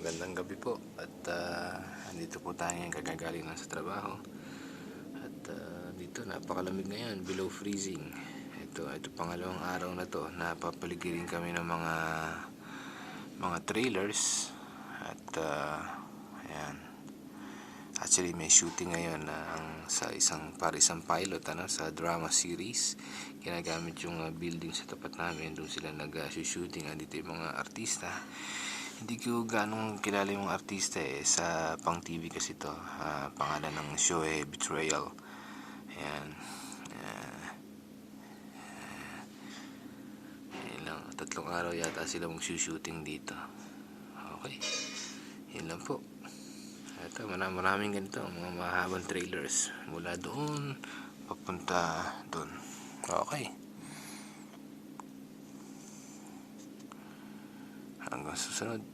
magandang gabi po. At andito po tayo ngayon, kagagaling lang sa trabaho. At dito napakalamig ngayon, below freezing. Ito pangalawang araw na to, napapaligirin kami ng mga trailers. At ayan. Actually may shooting ngayon sa isang pilot sa drama series. Ginagamit yung building sa tapat namin, doon sila nag-shooting. Andito yung mga artista. Hindi ko ganong kilala yung artista sa pang TV kasi to. Pangalan ng show Betrayal. Ayan. Ilang 3 araw yata sila mag-shooting dito. Okay. Yun lang po. Ito, maraming ganito, mga mahabang trailers. Mula doon, papunta doon. Okay. Hanggang susunod.